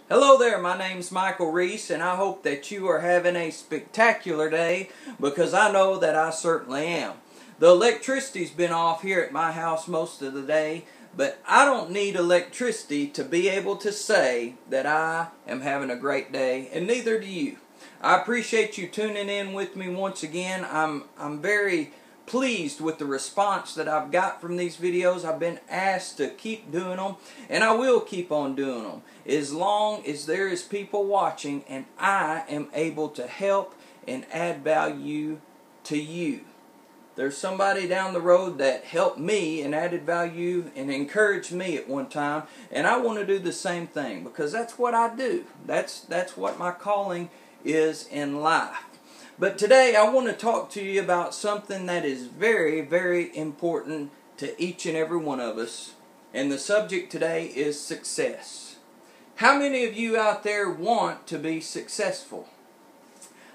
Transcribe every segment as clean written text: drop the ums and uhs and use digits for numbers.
Hello there, my name's Michael Reese, and I hope that you are having a spectacular day, because I know that I certainly am. The electricity's been off here at my house most of the day, but I don't need electricity to be able to say that I am having a great day, and neither do you. I appreciate you tuning in with me once again. I'm very pleased with the response that I've got from these videos. I've been asked to keep doing them, and I will keep on doing them as long as there is people watching and I am able to help and add value to you. There's somebody down the road that helped me and added value and encouraged me at one time, and I want to do the same thing because that's what I do. That's what my calling is in life. But today I want to talk to you about something that is very, very important to each and every one of us. And the subject today is success. How many of you out there want to be successful?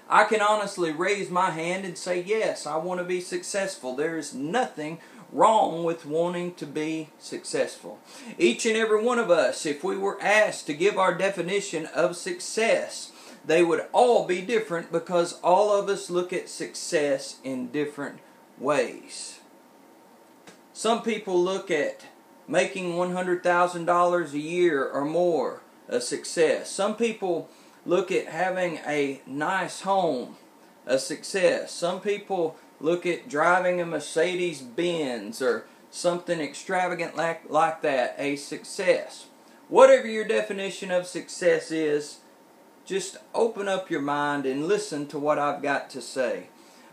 I can honestly raise my hand and say, yes, I want to be successful. There is nothing wrong with wanting to be successful. Each and every one of us, if we were asked to give our definition of success, they would all be different because all of us look at success in different ways. Some people look at making $100,000 a year or more a success. Some people look at having a nice home a success. Some people look at driving a Mercedes-Benz or something extravagant like that a success. Whatever your definition of success is, just open up your mind and listen to what I've got to say.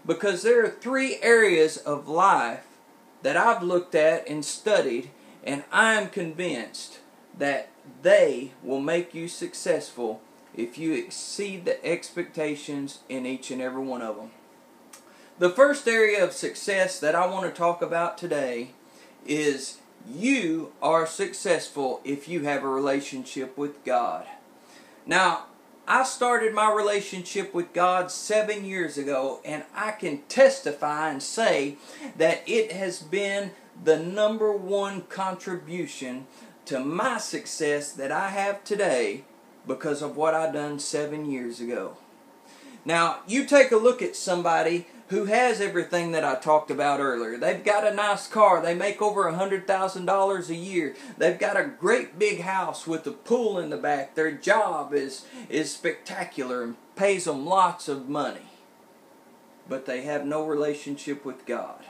Because there are three areas of life that I've looked at and studied, and I'm convinced that they will make you successful if you exceed the expectations in each and every one of them. The first area of success that I want to talk about today is you are successful if you have a relationship with God. Now, I started my relationship with God 7 years ago, and I can testify and say that it has been the #1 contribution to my success that I have today because of what I done 7 years ago. Now, you take a look at somebody who has everything that I talked about earlier. They've got a nice car. They make over $100,000 a year. They've got a great big house with a pool in the back. Their job is spectacular and pays them lots of money. But they have no relationship with God.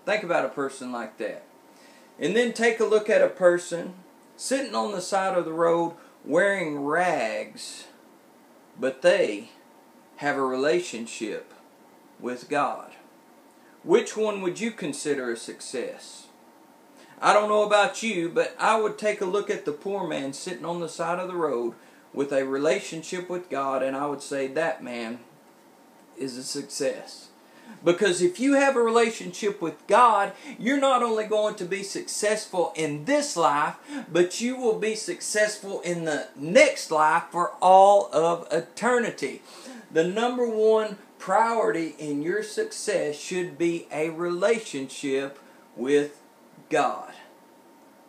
Think about a person like that. And then take a look at a person sitting on the side of the road wearing rags, but they have a relationship with God. Which one would you consider a success? I don't know about you, but I would take a look at the poor man sitting on the side of the road with a relationship with God, and I would say that man is a success. Because if you have a relationship with God, you're not only going to be successful in this life, but you will be successful in the next life for all of eternity. The #1 priority in your success should be a relationship with God.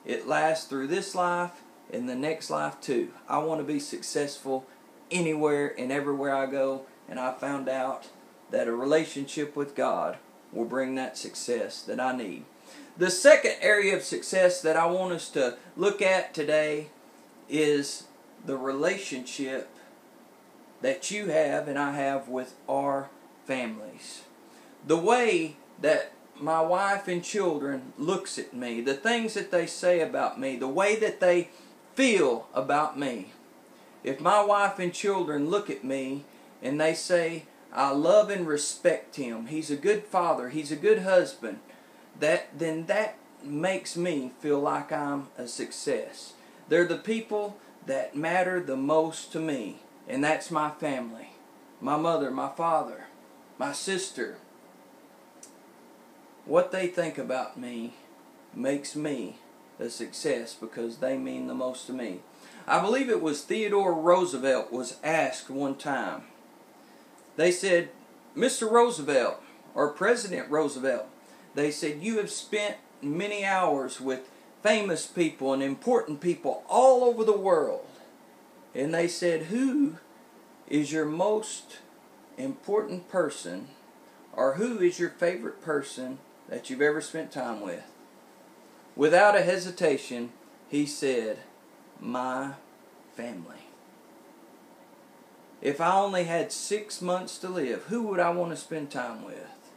It lasts through this life and the next life too. I want to be successful anywhere and everywhere I go, and I found out that a relationship with God will bring that success that I need. The second area of success that I want us to look at today is the relationship that you have and I have with our families. The way that my wife and children looks at me, the things that they say about me, the way that they feel about me. If my wife and children look at me and they say, I love and respect him, he's a good father, he's a good husband, then that makes me feel like I'm a success. They're the people that matter the most to me, and that's my family. My mother, my father, my sister. What they think about me makes me a success because they mean the most to me. I believe it was Theodore Roosevelt was asked one time. They said, Mr. Roosevelt, or President Roosevelt, they said, you have spent many hours with famous people and important people all over the world. and they said, who is your most important person, or who is your favorite person that you've ever spent time with? Without a hesitation, he said, my family. If I only had 6 months to live, who would I want to spend time with?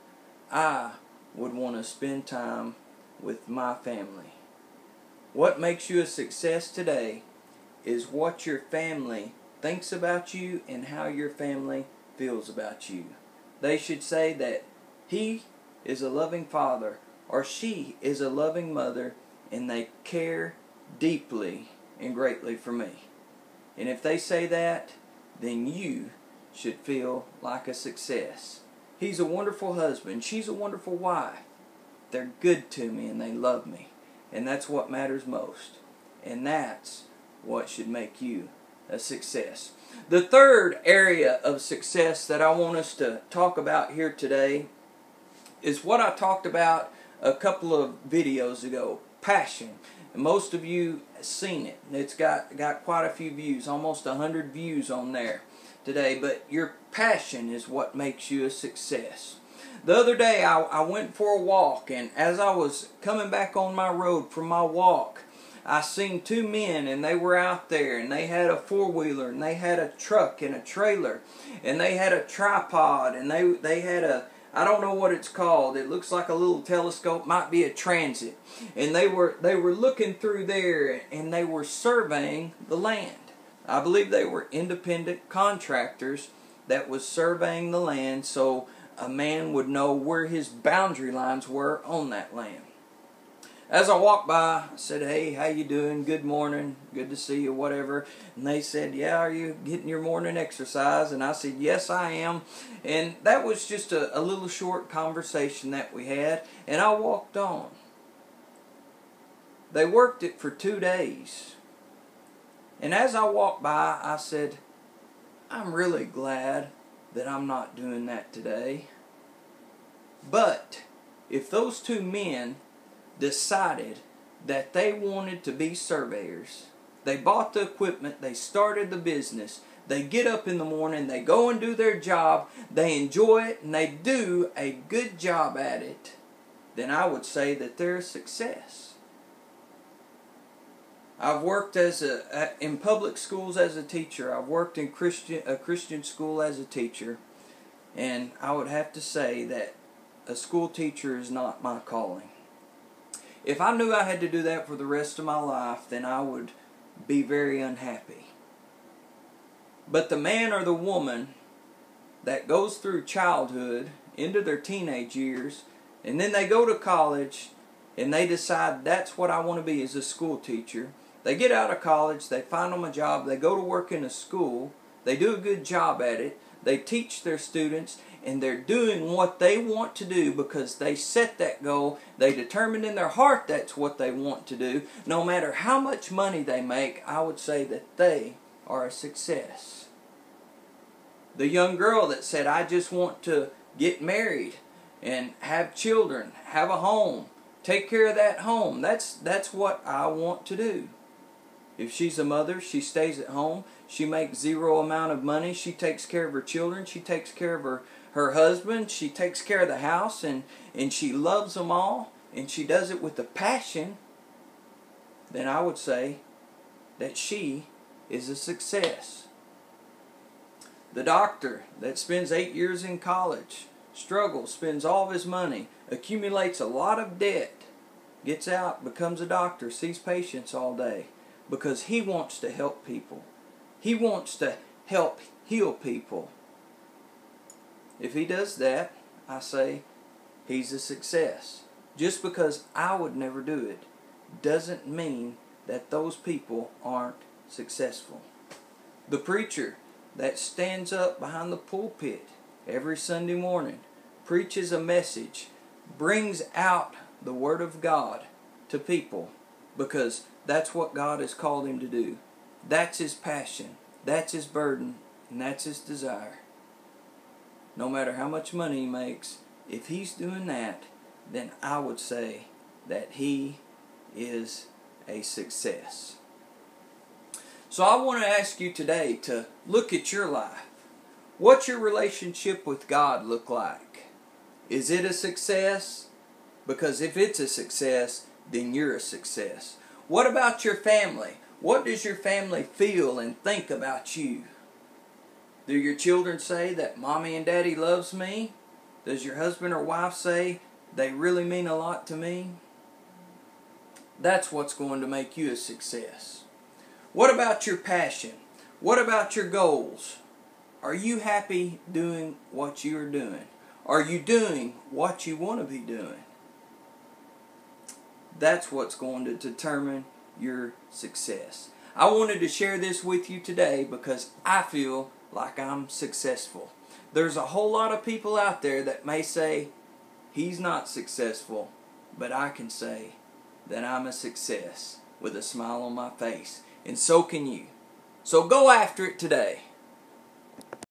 I would want to spend time with my family. What makes you a success today is what your family thinks about you and how your family feels about you. They should say that he is a loving father or she is a loving mother, and they care deeply and greatly for me. And if they say that, then you should feel like a success. He's a wonderful husband. She's a wonderful wife. They're good to me and they love me. And that's what matters most. And that's what should make you a success. The third area of success that I want us to talk about here today is what I talked about a couple of videos ago, passion. And most of you have seen it. It's got quite a few views, almost 100 views on there today. But your passion is what makes you a success. The other day I went for a walk, and as I was coming back on my road from my walk, I seen two men, and they were out there, and they had a four-wheeler, and they had a truck and a trailer, and they had a tripod, and they had a, I don't know what it's called. It looks like a little telescope, might be a transit. And they were looking through there, and they were surveying the land. I believe they were independent contractors that was surveying the land so a man would know where his boundary lines were on that land. As I walked by, I said, hey, how you doing? Good morning. Good to see you, whatever. And they said, yeah, are you getting your morning exercise? And I said, yes, I am. And that was just a little short conversation that we had. And I walked on. They worked it for 2 days. And as I walked by, I said, I'm really glad that I'm not doing that today. But if those two men decided that they wanted to be surveyors, they bought the equipment, they started the business, they get up in the morning, they go and do their job, they enjoy it, and they do a good job at it, then I would say that they're a success. I've worked in public schools as a teacher. I've worked in a Christian school as a teacher, and I would have to say that a school teacher is not my calling. If I knew I had to do that for the rest of my life, then I would be very unhappy. But the man or the woman that goes through childhood into their teenage years, and then they go to college, and they decide that's what I want to be as a school teacher. They get out of college, they find them a job, they go to work in a school, they do a good job at it, they teach their students, and they're doing what they want to do because they set that goal. They determined in their heart that's what they want to do. No matter how much money they make, I would say that they are a success. The young girl that said, I just want to get married and have children, have a home, take care of that home. That's what I want to do. If she's a mother, she stays at home. She makes zero amount of money. She takes care of her children. She takes care of her husband. She takes care of the house, and she loves them all, and she does it with a passion. Then I would say that she is a success. The doctor that spends 8 years in college, struggles, spends all of his money, accumulates a lot of debt, gets out, becomes a doctor, sees patients all day, because he wants to help people. He wants to help heal people. If he does that, I say he's a success. Just because I would never do it doesn't mean that those people aren't successful. The preacher that stands up behind the pulpit every Sunday morning, preaches a message, brings out the Word of God to people, because that's what God has called him to do. That's his passion, that's his burden, and that's his desire. No matter how much money he makes, if he's doing that, then I would say that he is a success. So I want to ask you today to look at your life. What's your relationship with God look like? Is it a success? Because if it's a success, then you're a success. What about your family? What does your family feel and think about you? Do your children say that Mommy and Daddy loves me? Does your husband or wife say they really mean a lot to me? That's what's going to make you a success. What about your passion? What about your goals? Are you happy doing what you're doing? Are you doing what you want to be doing? That's what's going to determine your success. I wanted to share this with you today because I feel like I'm successful. There's a whole lot of people out there that may say he's not successful, but I can say that I'm a success with a smile on my face, and so can you. So go after it today.